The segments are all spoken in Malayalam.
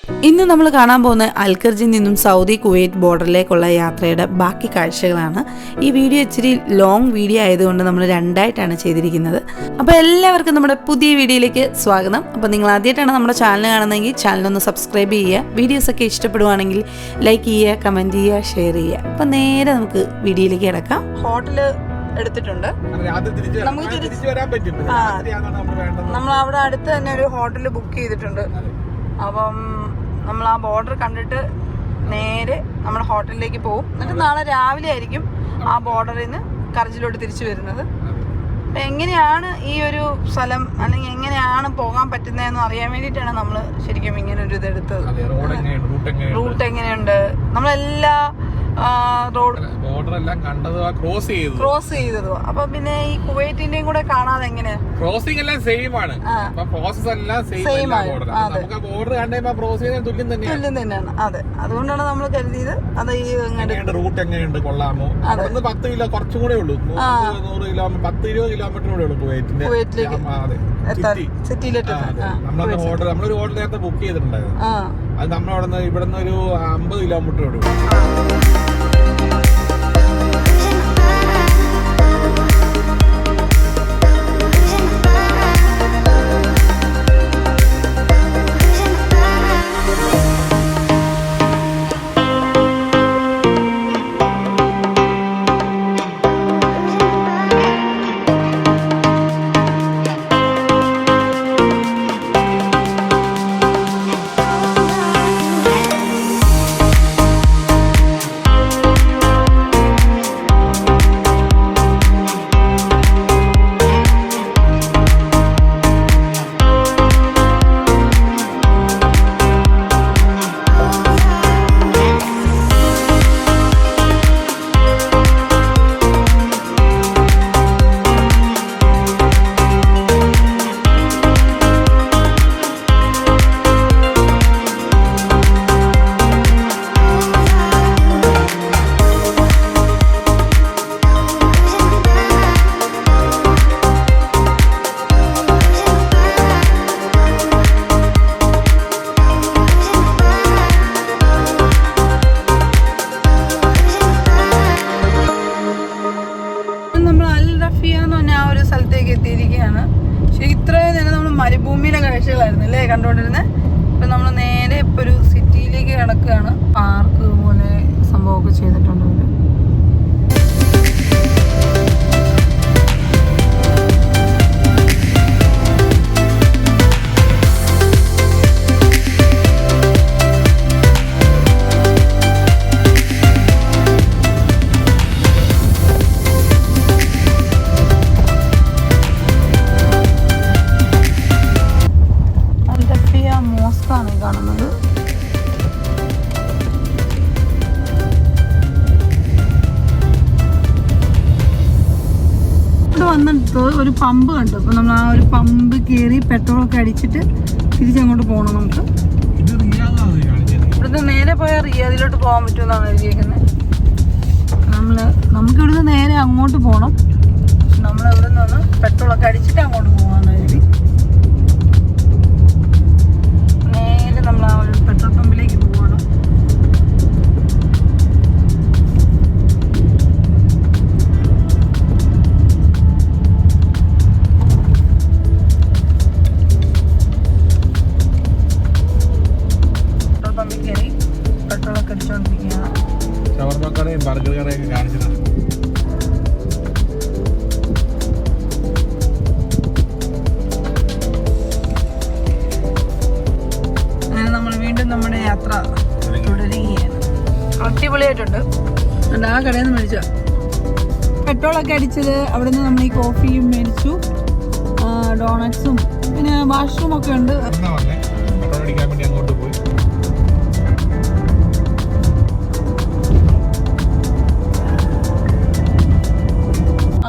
ഇന്ന് നമ്മൾ കാണാൻ പോകുന്ന അൽഖർജിൽ നിന്നും സൗദി കുവൈറ്റ് ബോർഡറിലേക്കുള്ള യാത്രയുടെ ബാക്കി കാഴ്ചകളാണ്. ഈ വീഡിയോ ഇച്ചിരി ലോങ് വീഡിയോ ആയതുകൊണ്ട് നമ്മൾ രണ്ടായിട്ടാണ് ചെയ്തിരിക്കുന്നത്. അപ്പോൾ എല്ലാവർക്കും നമ്മുടെ പുതിയ വീഡിയോയിലേക്ക് സ്വാഗതം. അപ്പോൾ നിങ്ങൾ ആദ്യമായിട്ടാണ് നമ്മുടെ ചാനൽ കാണുന്നതെങ്കിൽ ചാനലൊന്ന് സബ്സ്ക്രൈബ് ചെയ്യുക. വീഡിയോസൊക്കെ ഇഷ്ടപ്പെടുവാണെങ്കിൽ ലൈക്ക് ചെയ്യുക, കമൻറ്റ് ചെയ്യുക, ഷെയർ ചെയ്യുക. അപ്പോൾ നേരെ നമുക്ക് വീഡിയോയിലേക്ക് കിടക്കാം. ഹോട്ടൽ എടുത്തിട്ടുണ്ട്, നമുക്ക് നമ്മൾ അവിടെ അടുത്ത് തന്നെ ഒരു ഹോട്ടൽ ബുക്ക് ചെയ്തിട്ടുണ്ട്. അപ്പം നമ്മൾ ആ ബോർഡർ കണ്ടിട്ട് നേരെ നമ്മുടെ ഹോട്ടലിലേക്ക് പോകും. എന്നിട്ട് നാളെ രാവിലെ ആയിരിക്കും ആ ബോർഡറിൽ നിന്ന് കർജിലോട്ട് തിരിച്ചു വരുന്നത്. അപ്പം എങ്ങനെയാണ് ഈ ഒരു സ്ഥലം അല്ലെങ്കിൽ എങ്ങനെയാണ് പോകാൻ പറ്റുന്നതെന്ന് അറിയാൻ വേണ്ടിയിട്ടാണ് നമ്മൾ ശരിക്കും ഇങ്ങനെ ഒരു ഇതെടുത്തത്. റൂട്ട് എങ്ങനെയുണ്ട്, നമ്മളെല്ലാ ബോർഡറെല്ലാം കണ്ടത് ക്രോസ് ചെയ്തതോ. അപ്പൊ പിന്നെ ഈ കുവൈറ്റിന്റെയും കൂടെ കാണാതെ എങ്ങനെയാ? ക്രോസിംഗ് എല്ലാം സെയിം ആണ്, പ്രോസസ് എല്ലാം സെയിം ആണ്. നമുക്ക് ബോർഡർ കണ്ടുമ്പോ ക്രോസ് ചെയ്യുന്ന തുല്യം തന്നെയാണ്. അതെ, അതുകൊണ്ടാണ് നമ്മൾ കരുതിയത്. അത് ഈ റൂട്ട് എങ്ങനെയുണ്ട്, കൊള്ളാമോ? അവിടുന്ന് 10 കിലോ കുറച്ചും കൂടെ ഉള്ളൂ, 100 കിലോമീറ്റർ 10-20 കിലോമീറ്റർ കൂടെ ഉള്ളൂ കുവൈറ്റിലേക്ക് സിറ്റിയിലേക്ക്. നമ്മളൊരു ഹോട്ടൽ നേരത്തെ ബുക്ക് ചെയ്തിട്ടുണ്ടായിരുന്നു. അത് നമ്മളവിടെ ഇവിടുന്ന് ഒരു 50 കിലോമീറ്റർ ഉള്ളൂ. സ്ഥലത്തേക്ക് എത്തിയിരിക്കുകയാണ്. പക്ഷെ ഇത്രയും നേരം നമ്മൾ മരുഭൂമിയുടെ കാഴ്ചകളായിരുന്നു അല്ലേ കണ്ടുകൊണ്ടിരുന്നത്. ഇപ്പം നമ്മൾ നേരെ ഇപ്പോൾ ഒരു സിറ്റിയിലേക്ക് കിടക്കുകയാണ്. പാർക്ക് പോലെ സംഭവമൊക്കെ ചെയ്തിട്ടുണ്ട്. വന്നിട്ട് ഒരു പമ്പ് കണ്ടു. അപ്പൊ നമ്മൾ ആ ഒരു പമ്പ് കയറി പെട്രോളൊക്കെ അടിച്ചിട്ട് തിരിച്ചങ്ങോട്ട് പോകണം. നമുക്ക് ഇവിടുന്ന് നേരെ പോയാൽ റിയാദിലോട്ട് പോകാൻ പറ്റുമെന്നാണ് എഴുതിയേക്കുന്നത്. നമുക്ക് ഇവിടുന്ന് നേരെ അങ്ങോട്ട് പോകണം. നമ്മൾ ഇവിടെ നിന്ന് പെട്രോളൊക്കെ അടിച്ചിട്ട് അങ്ങോട്ട് പോകാമെന്ന് എഴുതി. നേരെ നമ്മൾ ആ ഒരു പെട്രോൾ പമ്പിലേക്ക് പോകണം. ബർഗർ കടയൊക്കെ കാണിച്ചതാണ്. അങ്ങനെ നമ്മൾ വീണ്ടും നമ്മുടെ യാത്ര തുടരുകയാണ്. അടിപൊളിയായിട്ടുണ്ട്. ആ കടയിൽ നിന്ന് മേടിച്ച പെട്രോളൊക്കെ അടിച്ചത്. അവിടെ നിന്ന് നമ്മൾ ഈ കോഫിയും മേടിച്ചു, ഡോണറ്റ്സും പിന്നെ വാഷ്റൂം ഒക്കെ ഉണ്ട്. പെട്രോൾ അടിക്കാൻ വേണ്ടി അങ്ങോട്ട് പോയി.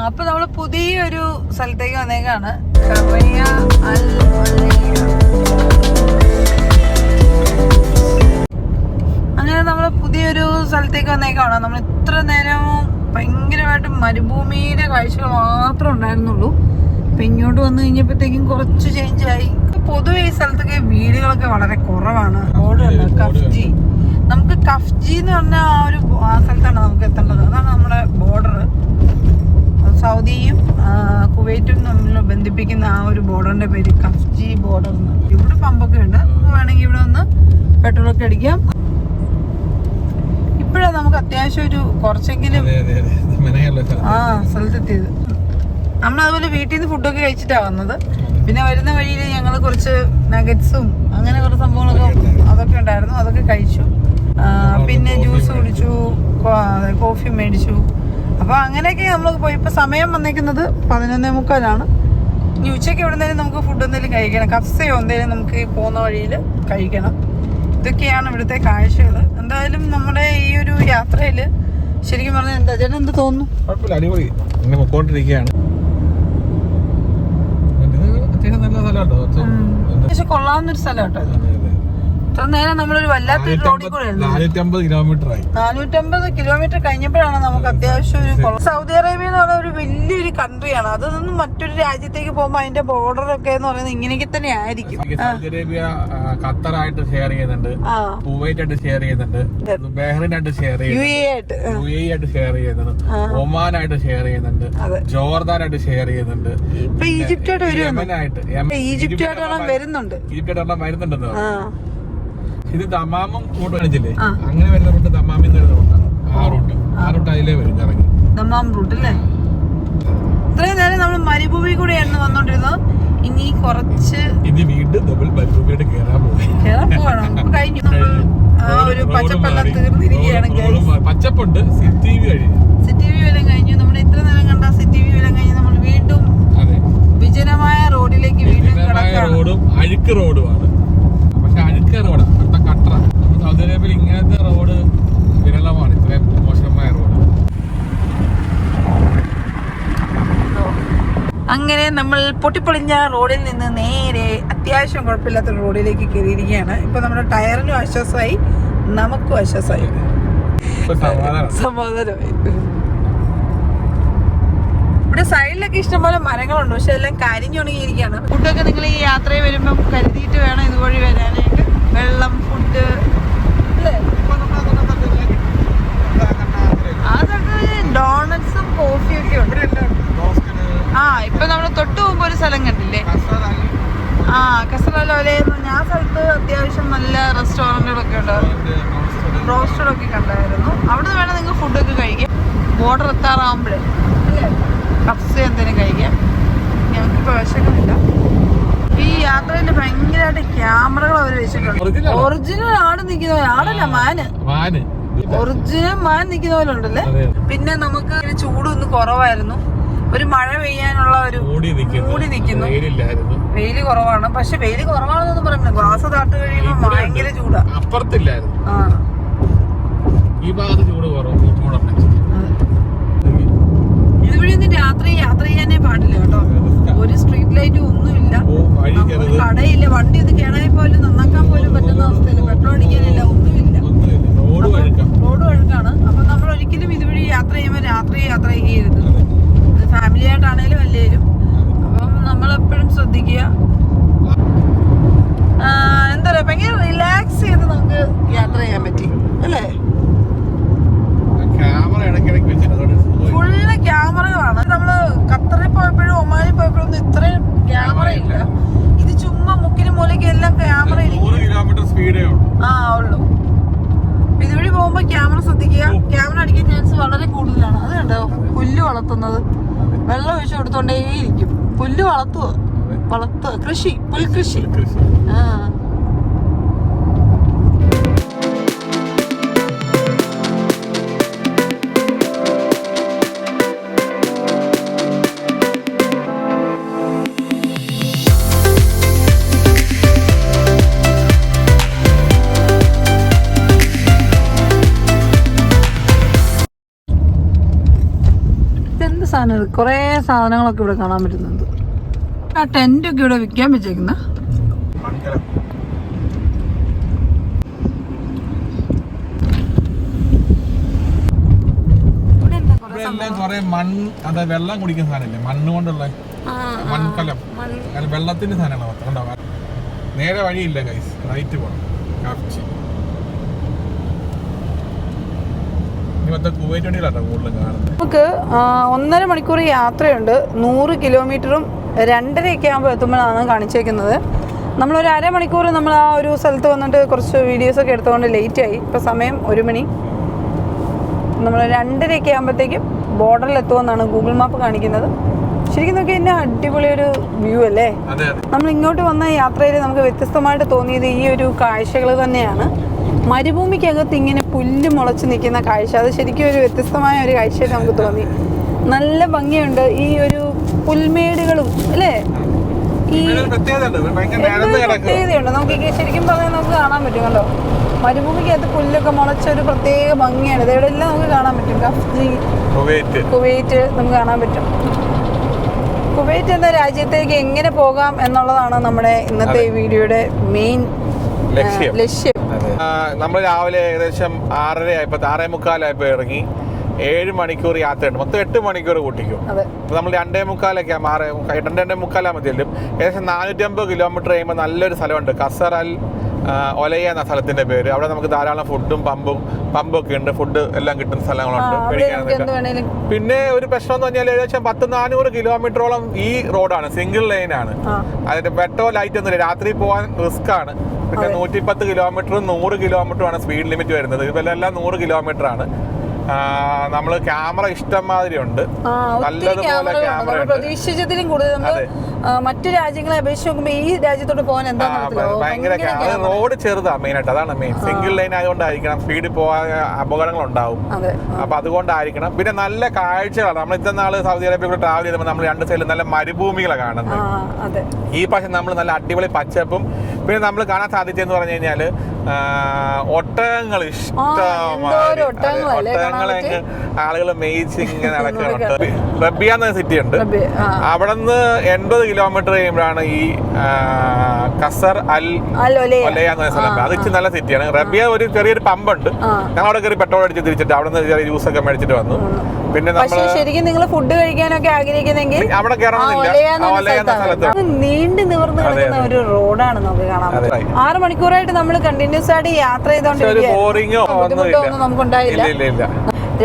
അപ്പൊ നമ്മള് പുതിയൊരു സ്ഥലത്തേക്ക് വന്നേക്കാണ്. അങ്ങനെ നമ്മള് പുതിയൊരു സ്ഥലത്തേക്ക് വന്നേക്കാണ്. നമ്മൾ ഇത്ര നേരം ഭയങ്കരമായിട്ട് മരുഭൂമിയുടെ കാഴ്ചകൾ മാത്രമേ ഉണ്ടായിരുന്നുള്ളൂ. ഇപ്പൊ ഇങ്ങോട്ട് വന്നു കഴിഞ്ഞപ്പോഴത്തേക്കും കുറച്ച് ചേഞ്ച് ആയി. പൊതുവെ ഈ സ്ഥലത്തൊക്കെ വീടുകളൊക്കെ വളരെ കുറവാണ്. റോഡ് കഫ്ജി, നമുക്ക് കഫ്ജി എന്ന് പറഞ്ഞ ആ സ്ഥലത്താണ് നമുക്ക് എത്തേണ്ടത്. അതാണ് നമ്മുടെ ബോർഡർ. സൗദിയും കുവൈറ്റും തമ്മിൽ ബന്ധിപ്പിക്കുന്ന ആ ഒരു ബോർഡറിന്റെ പേര് കഫ്ജി ബോർഡർ എന്ന്. ഇവിടെ പമ്പൊക്കെ ഉണ്ട്, നമുക്ക് വേണമെങ്കിൽ ഇവിടെ ഒന്ന് പെട്രോളൊക്കെ അടിക്കാം. ഇപ്പോഴാണ് നമുക്ക് അത്യാവശ്യം ഒരു കുറച്ചെങ്കിലും സ്ഥലത്തെത്തിയത്. നമ്മളതുപോലെ വീട്ടിൽ നിന്ന് ഫുഡൊക്കെ കഴിച്ചിട്ടാണ് വന്നത്. പിന്നെ വരുന്ന വഴിയിൽ ഞങ്ങൾ കുറച്ച് നഗറ്റ്സും അങ്ങനെ കുറച്ച് സംഭവങ്ങളൊക്കെ അതൊക്കെ ഉണ്ടായിരുന്നു, അതൊക്കെ കഴിച്ചു. പിന്നെ ജ്യൂസ് കുടിച്ചു, കോഫി മേടിച്ചു. അപ്പോൾ അങ്ങനെയൊക്കെ നമ്മൾ പോയി. ഇപ്പോൾ സമയം വന്നിരിക്കുന്നത് 11:45. ഇനി ഉച്ചയ്ക്ക് എവിടെ നിന്നാലും നമുക്ക് ഫുഡ് എന്തെങ്കിലും കഴിക്കണം, കഫ്സയോ എന്തെങ്കിലും നമുക്ക് പോകുന്ന വഴിയിൽ കഴിക്കണം. ഇതൊക്കെയാണ് ഇവിടുത്തെ കാഴ്ചകൾ. എന്തായാലും നമ്മുടെ ഈ ഒരു യാത്രയിൽ ശരിക്കും പറഞ്ഞാൽ എന്താ ചേട്ടൻ എന്ത് തോന്നുന്നു? അടിപൊളി, ഇങ്ങനെ പൊക്കോണ്ടിരിക്കുകയാണ്. പക്ഷെ കൊള്ളാവുന്നൊരു സ്ഥലം കേട്ടോ. ഇത്ര നേരം നമ്മളൊരു വല്ലാത്തൊരു റോഡിൽ കൂടെ 450 കിലോമീറ്റർ കഴിഞ്ഞപ്പോഴാണ് നമുക്ക് അത്യാവശ്യം ഒരു സൗദി അറേബ്യ എന്ന് പറയുന്ന ഒരു വലിയൊരു കൺട്രിയാണ്. അത് നിന്ന് മറ്റൊരു രാജ്യത്തേക്ക് പോകുമ്പോൾ അതിന്റെ ബോർഡർ ഒക്കെ എന്ന് പറയുന്നത് ഇങ്ങനെയൊക്കെ തന്നെ ആയിരിക്കും. സൗദി അറേബ്യ ഖത്തറായിട്ട് ഷെയർ ചെയ്യുന്നുണ്ട്, കുവൈറ്റായിട്ട് ഷെയർ ചെയ്യുന്നുണ്ട്, ബഹ്റൈനായിട്ട് ഷെയർ ചെയ്യുന്നുണ്ട്, UAE ആയിട്ട് ഷെയർ ചെയ്യുന്നുണ്ട്, ഒമാനായിട്ട് ഷെയർ ചെയ്യുന്നുണ്ട്, ജോർദാനായിട്ട് ഷെയർ ചെയ്യുന്നുണ്ട്, ഇപ്പൊ ഈജിപ്റ്റായിട്ട് യമനായിട്ട് വരുന്നുണ്ടെന്ന്. ഇത് ദമാമും കൂട്ട് കാണിച്ചില്ലേ, അങ്ങനെ വരുന്ന റൂട്ട് ദമാമിൽ നിന്ന് റൂട്ടാണ്. ആ റൂട്ട് അതിലേ വരും ഇറങ്ങി. ദമാം റൂട്ട് അല്ലേ? ഇത്രയും നേരം നമ്മൾ മരുഭൂമി കൂടെയായിരുന്നു വന്നോണ്ടിരുന്നത്. ഇനി കുറച്ച് വീണ്ടും നമ്മൾ മരുഭൂമിയോട് കേറാൻ പോകണം. കഴിഞ്ഞു ആ ഒരു പച്ചപ്പെല്ലാം തീർന്നിരിക്കുകയാണ്. പച്ചപ്പുണ്ട്, സിറ്റി വ്യൂ കഴിഞ്ഞു. സിറ്റി വ്യൂ എല്ലാം കഴിഞ്ഞു. നമ്മൾ ഇത്ര നേരം കണ്ട സിറ്റി വ്യൂ എല്ലാം കഴിഞ്ഞ് നമ്മൾ വീണ്ടും വിജനമായ റോഡിലേക്ക് റോഡും അഴുക്ക് റോഡുമാണ്. പക്ഷെ അഴുക്ക് റോഡാണ് അടുത്ത കട്ടറ. സൗദി അറേബ്യയിൽ ഇങ്ങനത്തെ റോഡ് വിരളമാണ്, ഇത്രയും മോശമായ റോഡ്. അങ്ങനെ നമ്മൾ പൊട്ടിപ്പൊളിഞ്ഞ റോഡിൽ നിന്ന് നേരെ അത്യാവശ്യം കുഴപ്പമില്ലാത്ത റോഡിലേക്ക് കയറിയിരിക്കുകയാണ്. ഇപ്പൊ നമ്മുടെ ടയറിനും ആശ്വാസമായി, നമുക്കും ആശ്വാസമായി, സമാധാനമായി. ഇവിടെ സൈഡിലൊക്കെ ഇഷ്ടംപോലെ മരങ്ങളുണ്ട്, പക്ഷെ എല്ലാം കരിഞ്ഞുണങ്ങിയിരിക്കുകയാണ്. ഫുഡൊക്കെ നിങ്ങൾ ഈ യാത്രയിൽ വരുമ്പം കരുതിയിട്ട് വേണം ഇതുവഴി വരാനായിട്ട്. വെള്ളം, ഫുഡ് അല്ലേ? അതൊക്കെ ഡോണറ്റ്സും കോഫിയും ഒക്കെ ഉണ്ട്. ഇപ്പൊ നമ്മള് തൊട്ട് പോകുമ്പോ ഒരു സ്ഥലം കണ്ടില്ലേ, കസറലോലെന്ന്. ഞാൻ സ്ഥലത്ത് അത്യാവശ്യം നല്ല റെസ്റ്റോറന്റുകളൊക്കെ ഉണ്ട്, റോസ്റ്റഡൊക്കെ കണ്ടായിരുന്നു. അവിടെ വേണം നിങ്ങൾ ഫുഡൊക്കെ കഴിക്കാം. ബോർഡർ എത്താറാവുമ്പോഴേ അല്ലേ കപ്സ എന്തെങ്കിലും കഴിക്കാം. ഞങ്ങൾക്കിപ്പോൾ വിശക്കുന്നില്ല. ഈ യാത്രയിൽ ഭയങ്കരമായിട്ട് ക്യാമറകൾ അവർ വെച്ചിട്ടുണ്ട്. ഒറിജിനൽ ആട് നിൽക്കുന്ന ആടല്ല, മാന്, ഒറിജിനൽ മാൻ നിൽക്കുന്ന പോലെ ഉണ്ടല്ലേ. പിന്നെ നമുക്ക് ചൂടൊന്ന് കുറവായിരുന്നു, ഒരു മഴ പെയ്യാനുള്ള ഒരു മൂടി നിൽക്കുന്നു. വെയില് കുറവാണ്, പക്ഷെ വെയില് കുറവാണെന്നൊന്നും പറയുന്നത് ഗ്ലാസ് താട്ട് കഴിയുമ്പോൾ ഭയങ്കര ചൂടാ. അപ്പുറത്തില്ലായിരുന്നു, ഈ ഭാഗത്ത് ചൂട് കുറവ്. ഇതുവഴി ഒന്നും യാത്ര ചെയ്യാനേ പാടില്ല കേട്ടോ. ഒരു സ്ട്രീറ്റ് ലൈറ്റും ഒന്നുമില്ല, കടയില്ല, വണ്ടി ഒന്ന് കേടായി പോലും നന്നാക്കാൻ പോലും പറ്റുന്ന അവസ്ഥയില്ല, പെട്രോൾ അടിക്കാനില്ല, ഒന്നുമില്ല. റോഡ് ഒഴുക്കാണ്. അപ്പൊ നമ്മൾ ഒരിക്കലും ഇതുവഴി യാത്ര ചെയ്യുമ്പോൾ യാത്ര ചെയ്യരുത്, ഫാമിലി ആയിട്ടാണേലും അല്ലേലും. അപ്പം നമ്മളെപ്പോഴും ശ്രദ്ധിക്കുക. എന്താ പറയാ, ഭയങ്കര റിലാക്സ് ചെയ്ത് നമുക്ക് യാത്ര ചെയ്യാൻ പറ്റി അല്ലേ. ഫുള്ള് ക്യാമറകളാണ്. നമ്മള് ഖത്തറിൽ പോയപ്പോഴും ഒമാനിൽ പോയപ്പോഴും ഒന്നും ഇത്രയും ക്യാമറ ഇല്ല. ഇത് ചുമ്മാ മുക്കിന് മൂലയ്ക്ക് എല്ലാം ക്യാമറ ഉള്ളൂ. ഇതുവഴി പോകുമ്പോ ക്യാമറ ശ്രദ്ധിക്കുക. ക്യാമറ അടിക്കാൻ ചാൻസ് വളരെ കൂടുതലാണ്. അത് കണ്ടോ, പുല്ല് വളർത്തുന്നത്, വെള്ളം ഒഴിച്ചു കൊടുത്തോണ്ടേയിരിക്കും. പുല്ല് വളർത്തുക, കൃഷി, പുൽകൃഷി. കൊറേ സാധനങ്ങളൊക്കെ ഇവിടെ കാണാൻ പറ്റുന്നുണ്ട്. ആ ടെന്റ് ഒക്കെ ഇവിടെ വിൽക്കാൻ വെച്ചേക്കുന്ന. വെള്ളം കുടിക്കുന്ന സാധനമില്ലേ, മണ്ണ് കൊണ്ടുള്ള മൺകലം, വെള്ളത്തിന്റെ സാധനമാണ് മൊത്തം. നേരെ വഴിയില്ല ഗൈസ്, റൈറ്റ് പോകണം. കാപ്ചി കുവൈറ്റ് വണ്ടിയിലാട്ടോ കൂടുതലും കാണുന്നത്. നമുക്ക് 1.5 മണിക്കൂർ യാത്രയുണ്ട്. 100 കിലോമീറ്ററും 2:30 ആകുമ്പോൾ എത്തുമ്പോഴാണ് കാണിച്ചേക്കുന്നത്. നമ്മളൊരു അരമണിക്കൂർ നമ്മൾ ആ ഒരു സ്ഥലത്ത് വന്നിട്ട് കുറച്ച് വീഡിയോസൊക്കെ എടുത്തുകൊണ്ട് ലേറ്റായി. ഇപ്പോൾ സമയം 1 മണി. നമ്മൾ 2:30 ആകുമ്പോഴത്തേക്കും ബോർഡറിൽ എത്തുമെന്നാണ് ഗൂഗിൾ മാപ്പ് കാണിക്കുന്നത്. ശരിക്കും നോക്കി തന്നെ അടിപൊളി ഒരു വ്യൂ അല്ലേ. നമ്മൾ ഇങ്ങോട്ട് വന്ന യാത്രയിൽ നമുക്ക് വ്യത്യസ്തമായിട്ട് തോന്നിയത് ഈ ഒരു കാഴ്ചകൾ തന്നെയാണ്. മരുഭൂമിക്കകത്ത് ഇങ്ങനെ പുല്ല് മുളച്ച് നിൽക്കുന്ന കാഴ്ച, അത് ശരിക്കും ഒരു വ്യത്യസ്തമായ ഒരു കാഴ്ചയായിട്ട് നമുക്ക് തോന്നി. നല്ല ഭംഗിയുണ്ട് ഈ ഒരു പുൽമേടുകളും അല്ലേ. ഈ പ്രത്യേകതയുണ്ട് നമുക്ക് ശരിക്കും പറഞ്ഞാൽ നമുക്ക് കാണാൻ പറ്റും. കണ്ടോ, മരുഭൂമിക്കകത്ത് പുല്ലൊക്കെ മുളച്ച ഒരു പ്രത്യേക ഭംഗിയാണ്. ഇതെവിടെ എല്ലാം നമുക്ക് കാണാൻ പറ്റും. കഫ്ജി, കുവൈറ്റ് നമുക്ക് കാണാൻ പറ്റും. കുവൈറ്റ് എന്ന രാജ്യത്തേക്ക് എങ്ങനെ പോകാം എന്നുള്ളതാണ് നമ്മുടെ ഇന്നത്തെ വീഡിയോയുടെ മെയിൻ ലക്ഷ്യം. നമ്മൾ രാവിലെ ഏകദേശം 6:45 ഇറങ്ങി. 7 മണിക്കൂർ യാത്രയുണ്ട്. മൊത്തം 8 മണിക്കൂർ കൂട്ടിക്കും. നമ്മൾ 2:45 മതിയല്ലും. ഏകദേശം 450 കിലോമീറ്റർ കഴിയുമ്പോൾ നല്ലൊരു സ്ഥലമുണ്ട്, ഖസർ അൽ ഒലയ എന്ന സ്ഥലത്തിന്റെ പേര്. അവിടെ നമുക്ക് ധാരാളം ഫുഡും പമ്പൊക്കെ ഉണ്ട്. ഫുഡ് എല്ലാം കിട്ടുന്ന സ്ഥലങ്ങളുണ്ട്, പേടിക്കാനൊന്നുമില്ല. പിന്നെ ഒരു പ്രശ്നം എന്ന് പറഞ്ഞാൽ ഏകദേശം 400 കിലോമീറ്ററോളം ഈ റോഡാണ്, സിംഗിൾ ലൈനാണ്. അതിന്റെ പെട്രോൾ ലൈറ്റ് ഒന്നുമില്ല. രാത്രി പോകാൻ റിസ്ക് ആണ്. പിന്നെ 110 കിലോമീറ്ററും 100 കിലോമീറ്ററുമാണ് സ്പീഡ് ലിമിറ്റ് വരുന്നത്. ഇതെല്ലാം 100 കിലോമീറ്റർ ആണ്. നമ്മള് ക്യാമറ ഇഷ്ടംമാതിരി ഉണ്ട്, നല്ലതുപോലെ ക്യാമറ. പ്രതീക്ഷിച്ചതിലും കൂടുതൽ മറ്റു രാജ്യങ്ങളെ അപേക്ഷിച്ച് നോക്കുമ്പോൾ ഈ രാജ്യത്തോട്ട് പോകാൻ ഭയങ്കര റോഡ് ചെറുതാ മെയിനായിട്ട്. അതാണ് മെയിൻ. സിംഗിൾ ലൈൻ ആയതുകൊണ്ടായിരിക്കണം സ്പീഡ് പോകാൻ അപകടങ്ങൾ ഉണ്ടാവും. അപ്പൊ അതുകൊണ്ടായിരിക്കണം. പിന്നെ നല്ല കാഴ്ചകളാണ്. നമ്മൾ ഇത്ര നാള് സൗദി അറേബ്യയിൽ ട്രാവൽ ചെയ്തപ്പോൾ നമ്മൾ 2 സൈഡിൽ നല്ല മരുഭൂമികളാണ് കാണുന്നത്. ഈ പക്ഷെ നമ്മൾ നല്ല അടിപൊളി പച്ചപ്പും. പിന്നെ നമ്മൾ കാണാൻ സാധിച്ചെന്ന് പറഞ്ഞു കഴിഞ്ഞാല് ഒട്ടകങ്ങൾ ഇഷ്ടംമാതിരി. ഒട്ടകങ്ങളെ ആളുകൾ മേയിച്ച് ഇങ്ങനെ നടക്കുന്നുണ്ട്. റബിയ എന്ന സിറ്റി ഉണ്ട്. അവിടെ നിന്ന് 80 കിലോമീറ്റർ കഴിയുമ്പോഴാണ് ഈ ഖസർ അൽ ഒലയ എന്ന സ്ഥലം. അത് ഇച്ചിരി നല്ല സിറ്റിയാണ്. റബിയ ഒരു ചെറിയൊരു പമ്പുണ്ട്. ഞങ്ങൾ അവിടെ കയറി പെട്രോൾ അടിച്ച് തിരിച്ചിട്ട് അവിടെ നിന്ന് ചെറിയ ജ്യൂസ് ഒക്കെ മേടിച്ചിട്ട് വന്നു. പിന്നെ നമ്മൾ ശരിക്കും നിങ്ങൾ ഫുഡ് കഴിക്കാനൊക്കെ ആഗ്രഹിക്കുന്നെങ്കിൽ അവിടെ കയറണമെന്നില്ല. നീണ്ടു നിവർന്ന് കിടക്കുന്ന ഒരു റോഡാണ് നമുക്ക് കാണാൻ പറ്റും. 6 മണിക്കൂറായിട്ട് നമ്മൾ കണ്ടിന്യൂസ് ആയിട്ട് യാത്ര ചെയ്തോണ്ടിരിക്കുകയാണ്. നമുക്കുണ്ടായില്ല.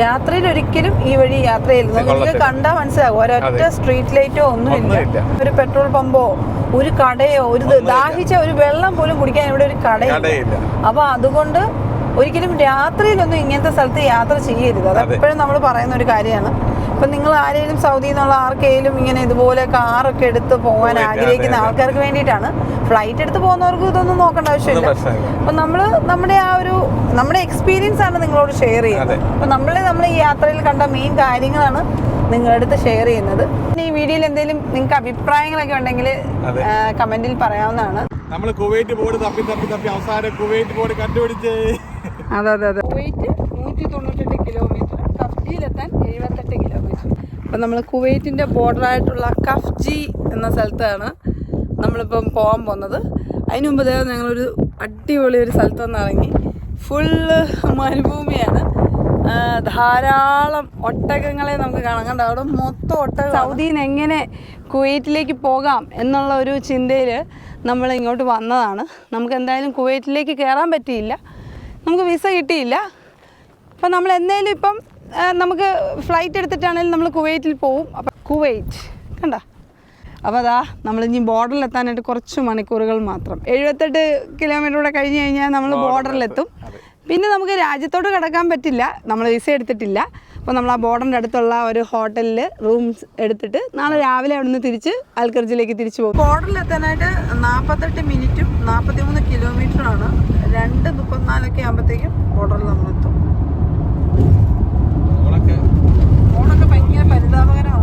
രാത്രിയിൽ ഒരിക്കലും ഈ വഴി യാത്ര ചെയ്യില്ല. നിങ്ങൾക്ക് കണ്ടാൽ മനസ്സിലാവും, ഒരൊറ്റ സ്ട്രീറ്റ് ലൈറ്റോ ഒന്നുമില്ല, ഒരു പെട്രോൾ പമ്പോ ഒരു കടയോ ഒരു ദാഹിച്ച ഒരു വെള്ളം പോലും കുടിക്കാൻ ഇവിടെ ഒരു കടയില്ല. അപ്പൊ അതുകൊണ്ട് ഒരിക്കലും രാത്രിയിലൊന്നും ഇങ്ങനത്തെ സ്ഥലത്ത് യാത്ര ചെയ്യരുത്. അതെപ്പോഴും നമ്മൾ പറയുന്ന ഒരു കാര്യമാണ്. ഇപ്പം നിങ്ങൾ ആരെങ്കിലും സൗദിയിൽ നിന്നുള്ള ആർക്കെങ്കിലും ഇങ്ങനെ ഇതുപോലെ കാറൊക്കെ എടുത്ത് പോകാൻ ആഗ്രഹിക്കുന്ന ആൾക്കാർക്ക് വേണ്ടിയിട്ടാണ്. ഫ്ലൈറ്റ് എടുത്ത് പോകുന്നവർക്ക് ഇതൊന്നും നോക്കേണ്ട ആവശ്യമില്ല. അപ്പം നമ്മുടെ എക്സ്പീരിയൻസ് ആണ് നിങ്ങളോട് ഷെയർ ചെയ്യുന്നത്. അപ്പം നമ്മൾ ഈ യാത്രയിൽ കണ്ട മെയിൻ കാര്യങ്ങളാണ് നിങ്ങളുടെ അടുത്ത് ഷെയർ ചെയ്യുന്നത്. ഈ വീഡിയോയിൽ എന്തെങ്കിലും നിങ്ങൾക്ക് അഭിപ്രായങ്ങളൊക്കെ ഉണ്ടെങ്കിൽ കമന്റിൽ പറയാവുന്നതാണ്. നമ്മൾ കുവൈറ്റ് ബോർഡ് തപ്പി അവസാനം കുവൈറ്റ് ബോർഡ് കണ്ടുപിടിച്ച്. അതെ കുവൈറ്റ് 198 കിലോമീറ്റർ, കഫ്ജിയിലെത്താൻ 78 കിലോമീറ്റർ. അപ്പം നമ്മൾ കുവൈറ്റിൻ്റെ ബോർഡറായിട്ടുള്ള കഫ്ജി എന്ന സ്ഥലത്താണ് നമ്മളിപ്പം പോകാൻ പോകുന്നത്. അതിന് മുമ്പ് ഞങ്ങളൊരു അടിപൊളി ഒരു സ്ഥലത്തൊന്ന് ഇറങ്ങി. ഫുള്ള് മരുഭൂമിയാണ്. ധാരാളം ഒട്ടകങ്ങളെ നമുക്ക് കാണാൻ. കണ്ട അവിടെ മൊത്തം ഒട്ടകം. സൗദിയിൽ നിന്ന് എങ്ങനെ കുവൈറ്റിലേക്ക് പോകാം എന്നുള്ള ഒരു ചിന്തയിൽ നമ്മൾ ഇങ്ങോട്ട് വന്നതാണ്. നമുക്ക് എന്തായാലും കുവൈറ്റിലേക്ക് കയറാൻ പറ്റിയില്ല, നമുക്ക് വിസ കിട്ടിയില്ല. അപ്പം നമ്മൾ എന്തായാലും ഇപ്പം നമുക്ക് ഫ്ലൈറ്റ് എടുത്തിട്ടാണെങ്കിലും നമ്മൾ കുവൈറ്റിൽ പോവും. അപ്പം കുവൈറ്റ് കണ്ട. അപ്പോൾ അതാ നമ്മളിനി ബോർഡറിലെത്താനായിട്ട് കുറച്ച് മണിക്കൂറുകൾ മാത്രം. 78 കിലോമീറ്റർ കൂടെ കഴിഞ്ഞ് കഴിഞ്ഞാൽ നമ്മൾ ബോർഡറിലെത്തും. പിന്നെ നമുക്ക് രാജ്യത്തോട്ട് കിടക്കാൻ പറ്റില്ല, നമ്മൾ വിസ എടുത്തിട്ടില്ല. അപ്പോൾ നമ്മൾ ആ ബോർഡറിൻ്റെ അടുത്തുള്ള ഒരു ഹോട്ടലിൽ റൂംസ് എടുത്തിട്ട് നാളെ രാവിലെ അവിടെ നിന്ന് തിരിച്ച് അൽഖർജിലേക്ക് തിരിച്ചു പോകും. ബോർഡറിലെത്താനായിട്ട് 48 മിനിറ്റും 43 കിലോമീറ്ററാണ്. 2:34 ആകുമ്പോഴത്തേക്കും ബോർഡറിൽ നമ്മളെത്തും. ഓണൊക്കെ ഭയങ്കര പരിതാപകരമാണ്.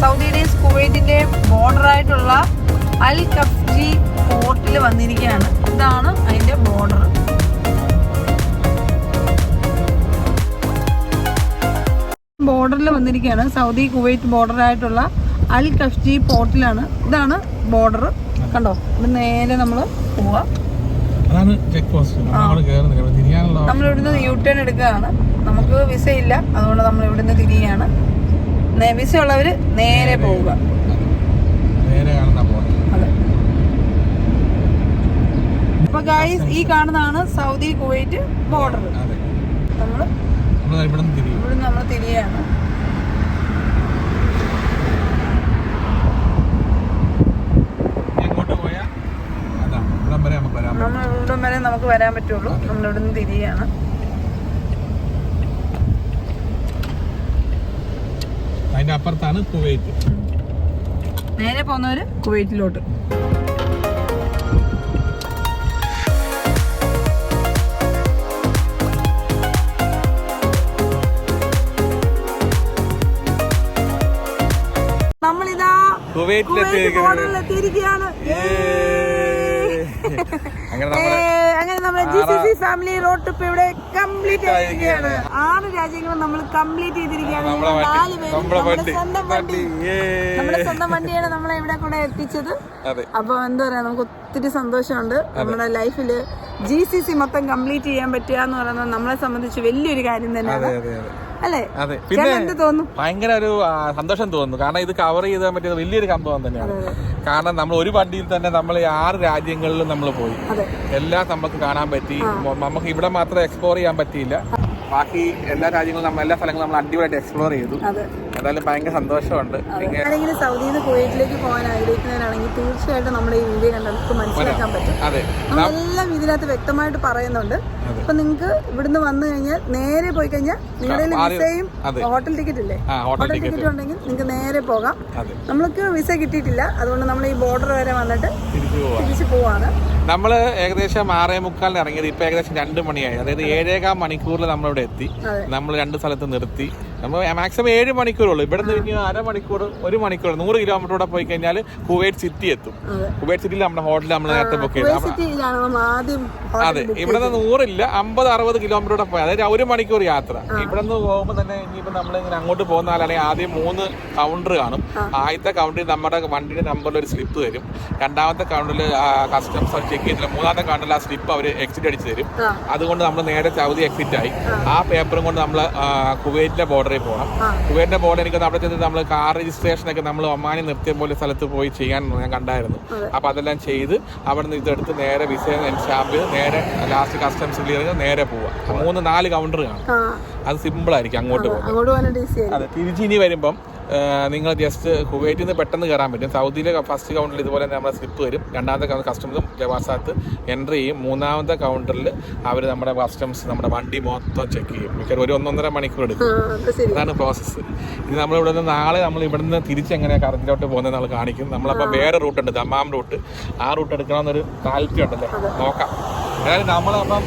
സൗദിയുടെയും കുവൈറ്റിൻ്റെയും ബോർഡറായിട്ടുള്ള അൽ കഫ്ജി പോർട്ടിൽ വന്നിരിക്കുകയാണ്. ഇതാണ് അതിൻ്റെ ബോർഡർ. ബോർഡറിൽ വന്നിരിക്കുകയാണ്. സൗദി കുവൈറ്റ് ബോർഡറായിട്ടുള്ള അൽ കഫ്ജി പോർട്ടിലാണ്. ഇതാണ് ബോർഡർ, കണ്ടോ? ഇത് നേരെ നമ്മൾ പോവാ. നമ്മളിവിടുന്ന് യൂടേൺ എടുക്കുകയാണ്. നമുക്ക് വിസ ഇല്ല, അതുകൊണ്ട് നമ്മൾ ഇവിടുന്ന് തിരികെയാണ്. വിസ ഉള്ളവര് നേരെ പോവുക. അതെ. അപ്പൊ ഗായ്സ്, ഈ കാണുന്നതാണ് സൗദി കുവൈറ്റ് ബോർഡർ. നമ്മള് ഇവിടുന്ന് നമ്മൾ തിരികെയാണ്. നമ്മൾ ഇവിടം വരെ നമുക്ക് വരാൻ പറ്റുള്ളൂ. നമ്മൾ ഇവിടുന്ന് തിരികെയാണ്. അതിന്റെ അപ്പുറത്താണ് കുവൈറ്റ്. നേരെ പോകുന്നവര് കുവൈറ്റിലോട്ട്. നമ്മളിതാ കുവൈറ്റിലെത്തിയിരിക്കുകയാണ്. അങ്ങനെ നമ്മുടെ GCC ഫാമിലി റോഡ് ട്രിപ്പ് ഇവിടെ കംപ്ലീറ്റ് ചെയ്തിരിക്കുകയാണ്. 6 രാജ്യങ്ങളും നമ്മൾ കംപ്ലീറ്റ് ചെയ്തിരിക്കുകയാണ്. 4 പേരും നമ്മുടെ സ്വന്തം വണ്ടിയാണ് നമ്മളെ ഇവിടെ കൂടെ എത്തിച്ചത്. അപ്പൊ എന്താ പറയാ, നമുക്ക് ഒത്തിരി സന്തോഷമുണ്ട്. നമ്മുടെ ലൈഫില് GCC മൊത്തം കംപ്ലീറ്റ് ചെയ്യാൻ പറ്റുക എന്ന് പറയുന്നത് നമ്മളെ സംബന്ധിച്ച് വലിയൊരു കാര്യം തന്നെയാണ്, അല്ലേ? പിന്നെ എന്ത് തോന്നുന്നു? ഭയങ്കര ഒരു സന്തോഷം തോന്നുന്നു. കാരണം ഇത് കവർ ചെയ്താൻ പറ്റിയത് വലിയൊരു സംഭവം തന്നെയാണ്. കാരണം നമ്മൾ ഒരു വണ്ടിയിൽ തന്നെ നമ്മൾ 6 രാജ്യങ്ങളിലും നമ്മൾ പോയി. എല്ലാം നമുക്ക് കാണാൻ പറ്റി. നമുക്ക് ഇവിടെ മാത്രം എക്സ്പ്ലോർ ചെയ്യാൻ പറ്റിയില്ല. ബാക്കി എല്ലാ രാജ്യങ്ങളും എല്ലാ സ്ഥലങ്ങളും നമ്മൾ അടിപൊളിയായിട്ട് എക്സ്പ്ലോർ ചെയ്തു. എന്തായാലും ഭയങ്കര സന്തോഷമുണ്ട്. ആരെങ്കിലും സൗദിയിൽ നിന്ന് കുവൈറ്റിലേക്ക് പോകാൻ ആഗ്രഹിക്കുന്നവരാണെങ്കിൽ തീർച്ചയായിട്ടും നമ്മുടെ ഈ വീഡിയോ കണ്ട് നമുക്ക് മനസ്സിലാക്കാൻ പറ്റും. നമ്മളെല്ലാം ഇതിനകത്ത് വ്യക്തമായിട്ട് പറയുന്നുണ്ട്. അപ്പൊ നിങ്ങൾക്ക് ഇവിടുന്ന് വന്നു കഴിഞ്ഞാൽ നേരെ പോയി കഴിഞ്ഞാൽ നിങ്ങളുടെ വിസയും ഹോട്ടൽ ടിക്കറ്റ് ഇല്ലേ, ഹോട്ടൽ ടിക്കറ്റ് ഉണ്ടെങ്കിൽ നിങ്ങൾക്ക് നേരെ പോകാം. നമ്മൾക്ക് വിസ കിട്ടിയിട്ടില്ല, അതുകൊണ്ട് നമ്മൾ ഈ ബോർഡർ വരെ വന്നിട്ട് തിരിച്ചു പോവാണ്. നമ്മള് ഏകദേശം 6:45 ഇറങ്ങിയത്. ഇപ്പൊ ഏകദേശം 2 മണിയായി. അതായത് 7.25 മണിക്കൂറിൽ നമ്മളിവിടെ എത്തി. നമ്മൾ 2 സ്ഥലത്ത് നിർത്തി. നമ്മൾ മാക്സിമം 7 മണിക്കൂറുള്ളൂ. ഇവിടെ നിന്ന് അരമണിക്കൂർ 1 മണിക്കൂർ 100 കിലോമീറ്റർ കൂടെ പോയി കഴിഞ്ഞാൽ കുവൈറ്റ് സിറ്റി എത്തും. കുവൈറ്റ് സിറ്റിയിൽ നമ്മുടെ ഹോട്ടലിൽ നമ്മൾ നേരത്തെ ബുക്ക് ചെയ്തു. അതെ, ഇവിടെ നിന്ന് 100 ഇല്ല, 50-60 കിലോമീറ്റർ കൂടെ പോയി. അതായത് 1 മണിക്കൂർ യാത്ര. ഇവിടെ നിന്ന് പോകുമ്പോൾ തന്നെ ഇനിയിപ്പോ നമ്മളിങ്ങനെ അങ്ങോട്ട് പോകുന്നാലാണെങ്കിൽ ആദ്യം 3 കൗണ്ടർ കാണും. ആദ്യത്തെ കൗണ്ടറിൽ നമ്മുടെ വണ്ടിയുടെ നമ്പറിൽ ഒരു സ്ലിപ്പ് തരും. രണ്ടാമത്തെ കൗണ്ടറിൽ കസ്റ്റംസ് ചെക്ക് ചെയ്തില്ല. മൂന്നാമത്തെ കൗണ്ടറിൽ ആ സ്ലിപ്പ് അവർ എക്സിറ്റ് അടിച്ച് തരും. അതുകൊണ്ട് നമ്മൾ നേരെ സൗദി എക്സിറ്റ് ആയി. ആ പേപ്പറും കൊണ്ട് നമ്മൾ കുവൈറ്റിലെ ബോർഡറിൽ പോകണം. കുവൈറ്റിന്റെ ബോർഡർ എനിക്ക് അവിടെ ചെന്നിട്ട് നമ്മൾ കാർ രജിസ്ട്രേഷൻ ഒക്കെ നമ്മൾ ഒമാനി നിർത്തിയ പോലെ സ്ഥലത്ത് പോയി ചെയ്യാൻ ഞാൻ കണ്ടായിരുന്നു. അപ്പൊ അതെല്ലാം ചെയ്ത് അവിടെ നിന്ന് ഇതെടുത്ത് നേരെ വിസ സ്റ്റാമ്പ് ചെയ്ത് നേരെ ലാസ്റ്റ് കസ്റ്റംസ് ക്ലിയർ ചെയ്ത് നേരെ പോവാം. 3-4 കൗണ്ടർ കാണും. അത് സിമ്പിൾ ആയിരിക്കും അങ്ങോട്ട് പോകാൻ. അതെ, തിരിച്ചിനി വരുമ്പം നിങ്ങൾ ജസ്റ്റ് കുവൈറ്റിൽ നിന്ന് പെട്ടെന്ന് കയറാൻ പറ്റും. സൗദിയിലെ ഫസ്റ്റ് കൗണ്ടറിൽ ഇതുപോലെ നമ്മുടെ സ്ലിപ്പ് വരും. രണ്ടാമത്തെ കസ്റ്റംസും ജവാസാത്ത് എൻട്രി ചെയ്യും. മൂന്നാമത്തെ കൗണ്ടറിൽ അവർ നമ്മുടെ കസ്റ്റംസ് നമ്മുടെ വണ്ടി മൊത്തം ചെക്ക് ചെയ്യും. മിക്കവാറും ഒരു 1-1.5 മണിക്കൂർ എടുക്കും. അതാണ് പ്രോസസ്സ്. ഇത് നമ്മളിവിടെ നിന്ന് നാളെ നമ്മൾ ഇവിടുന്ന് തിരിച്ചെങ്ങനെയാണ് കറന്റിലോട്ട് പോകുന്നത് നമ്മൾ കാണിക്കും. നമ്മളപ്പോൾ വേറെ റൂട്ടുണ്ട്, ദമാം റൂട്ട്. ആ റൂട്ട് എടുക്കണമെന്നൊരു താല്പര്യം ഉണ്ടല്ലേ, നോക്കാം. അതായത് നമ്മളപ്പം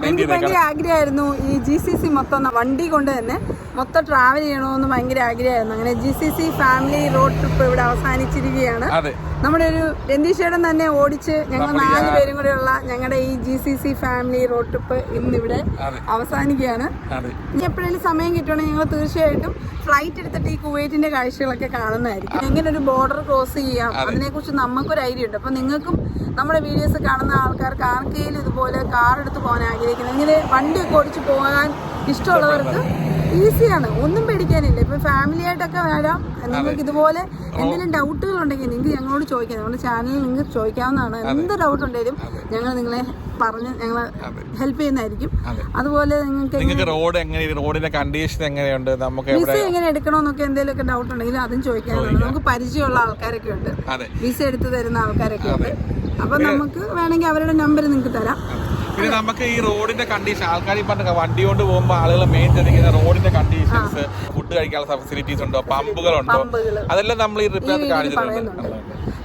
ഭയങ്കര ആഗ്രഹമായിരുന്നു ഈ GCC മൊത്തം വണ്ടി കൊണ്ട് തന്നെ മൊത്തം ട്രാവൽ ചെയ്യണമെന്ന് ഭയങ്കര ആഗ്രഹമായിരുന്നു. അങ്ങനെ GCC ഫാമിലി റോഡ് ട്രിപ്പ് ഇവിടെ അവസാനിച്ചിരിക്കുകയാണ്. നമ്മുടെ ഒരു രന്തീഷേടൻ തന്നെ ഓടിച്ച് ഞങ്ങൾ 4 പേരും കൂടെ ഉള്ള ഞങ്ങളുടെ ഈ GCC ഫാമിലി റോഡ് ട്രിപ്പ് ഇന്നിവിടെ അവസാനിക്കുകയാണ്. ഇനി എപ്പോഴെങ്കിലും സമയം കിട്ടുവാണെങ്കിൽ ഞങ്ങൾ തീർച്ചയായിട്ടും ഫ്ലൈറ്റ് എടുത്തിട്ട് ഈ കുവൈറ്റിന്റെ കാഴ്ചകളൊക്കെ കാണുന്നതായിരിക്കും. എങ്ങനെ ഒരു ബോർഡർ ക്രോസ് ചെയ്യാം അതിനെക്കുറിച്ച് നമുക്കൊരു ഐഡിയ ഉണ്ട്. അപ്പൊ നിങ്ങൾക്കും നമ്മുടെ വീഡിയോസ് കാണുന്ന ആൾക്കാർക്ക് ആർക്കെങ്കിലും ഇതുപോലെ കാർ എടുത്ത് പോകാൻ ആഗ്രഹിക്കുന്നത്, ഇങ്ങനെ വണ്ടിയൊക്കെ ഓടിച്ച് പോകാൻ ഇഷ്ടമുള്ളവർക്ക് ഈസിയാണ്, ഒന്നും പേടിക്കാനില്ല. ഇപ്പൊ ഫാമിലി ആയിട്ടൊക്കെ വരാം. നിങ്ങൾക്ക് ഇതുപോലെ എന്തെങ്കിലും ഡൗട്ടുകൾ ഉണ്ടെങ്കിൽ നിങ്ങൾക്ക് ഞങ്ങളോട് ചോദിക്കാം. നമ്മുടെ ചാനലിൽ നിങ്ങൾക്ക് ചോദിക്കാവുന്നതാണ്. എന്ത് ഡൗട്ട് ഉണ്ടെങ്കിലും ഞങ്ങൾ നിങ്ങളെ പറഞ്ഞ് ഞങ്ങൾ ഹെൽപ്പ് ചെയ്യുന്നതായിരിക്കും. അതുപോലെ നിങ്ങൾക്ക് റോഡ് എങ്ങനെ, റോഡിന്റെ കണ്ടീഷൻ എങ്ങനെയുണ്ട്, നമുക്ക് വിസ എങ്ങനെ എടുക്കണമെന്നൊക്കെ എന്തെങ്കിലുമൊക്കെ ഡൗട്ട് ഉണ്ടെങ്കിൽ അതും ചോദിക്കാനുണ്ട്. നമുക്ക് പരിചയമുള്ള ആൾക്കാരൊക്കെ ഉണ്ട്, വിസ എടുത്ത് തരുന്ന ആൾക്കാരൊക്കെ ഉണ്ട്. അപ്പൊ നമുക്ക് വേണമെങ്കിൽ അവരുടെ നമ്പർ നിങ്ങൾക്ക് തരാം. പിന്നെ നമുക്ക് ഈ റോഡിന്റെ കണ്ടീഷൻ, ആൾക്കാർ ഇപ്പൊ വണ്ടി കൊണ്ട് പോകുമ്പോൾ ആളുകൾ മെയിൻ ശ്രദ്ധിക്കുന്ന റോഡിന്റെ കണ്ടീഷൻസ്, ഫുഡ് കഴിക്കാനുള്ള ഫെസിലിറ്റീസ് ഉണ്ടോ, പമ്പുകളുണ്ടോ, അതെല്ലാം നമ്മൾ ഈ ട്രിപ്പിനകത്ത് കാണിച്ചിട്ടുണ്ട്.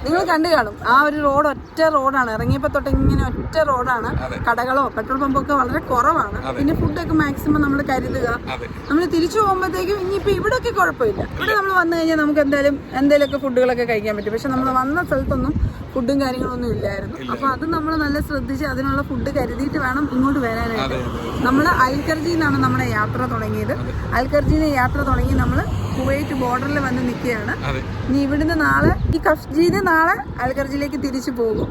നിങ്ങൾ കണ്ടു കാണും ആ ഒരു റോഡ് ഒറ്റ റോഡാണ്. ഇറങ്ങിയപ്പോ തൊട്ട് ഇങ്ങനെ ഒറ്റ റോഡാണ്. കടകളോ പെട്രോൾ പമ്പൊക്കെ വളരെ കുറവാണ്. പിന്നെ ഫുഡൊക്കെ മാക്സിമം നമ്മൾ കരുതുക. നമ്മൾ തിരിച്ചു പോകുമ്പോഴത്തേക്കും ഇനിയിപ്പോ ഇവിടെ ഒക്കെ കുഴപ്പമില്ല. ഇവിടെ നമ്മൾ വന്നു കഴിഞ്ഞാൽ നമുക്ക് എന്തെങ്കിലുമൊക്കെ ഫുഡുകളൊക്കെ കഴിക്കാൻ പറ്റും. പക്ഷെ നമ്മൾ വന്ന സ്ഥലത്തൊന്നും ഫുഡും കാര്യങ്ങളൊന്നും ഇല്ലായിരുന്നു. അപ്പൊ അത് നമ്മൾ നല്ല ശ്രദ്ധിച്ച് അതിനുള്ള ഫുഡ് കരുതിയിട്ട് വേണം ഇങ്ങോട്ട് വരാനായിട്ട്. നമ്മൾ അൽഖർജിയിൽ നിന്നാണ് നമ്മുടെ യാത്ര തുടങ്ങിയത്. അൽഖർജിയിൽ യാത്ര തുടങ്ങി നമ്മൾ കുവൈറ്റ് ബോർഡറിൽ വന്ന് നിൽക്കുകയാണ്. ഇനി ഇവിടുന്ന് നാളെ ഈ കഫ്ജിന്ന് നാളെ അൽഖർജിയിലേക്ക് തിരിച്ചു പോകും.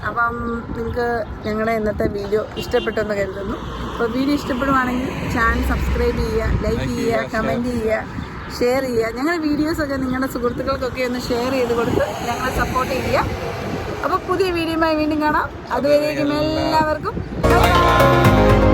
അപ്പം നിങ്ങൾക്ക് ഞങ്ങളുടെ ഇന്നത്തെ വീഡിയോ ഇഷ്ടപ്പെട്ടെന്ന് കരുതുന്നു. അപ്പോൾ വീഡിയോ ഇഷ്ടപ്പെടുവാണെങ്കിൽ ചാനൽ സബ്സ്ക്രൈബ് ചെയ്യുക, ലൈക്ക് ചെയ്യുക, കമൻറ്റ് ചെയ്യുക, ഷെയർ ചെയ്യുക. ഞങ്ങളുടെ വീഡിയോസൊക്കെ നിങ്ങളുടെ സുഹൃത്തുക്കൾക്കൊക്കെ ഒന്ന് ഷെയർ ചെയ്ത് കൊടുത്ത് ഞങ്ങളെ സപ്പോർട്ട് ചെയ്യുക. അപ്പോൾ പുതിയ വീഡിയോയുമായി വീണ്ടും കാണാം. അതുവരേക്കും എല്ലാവർക്കും ബൈ.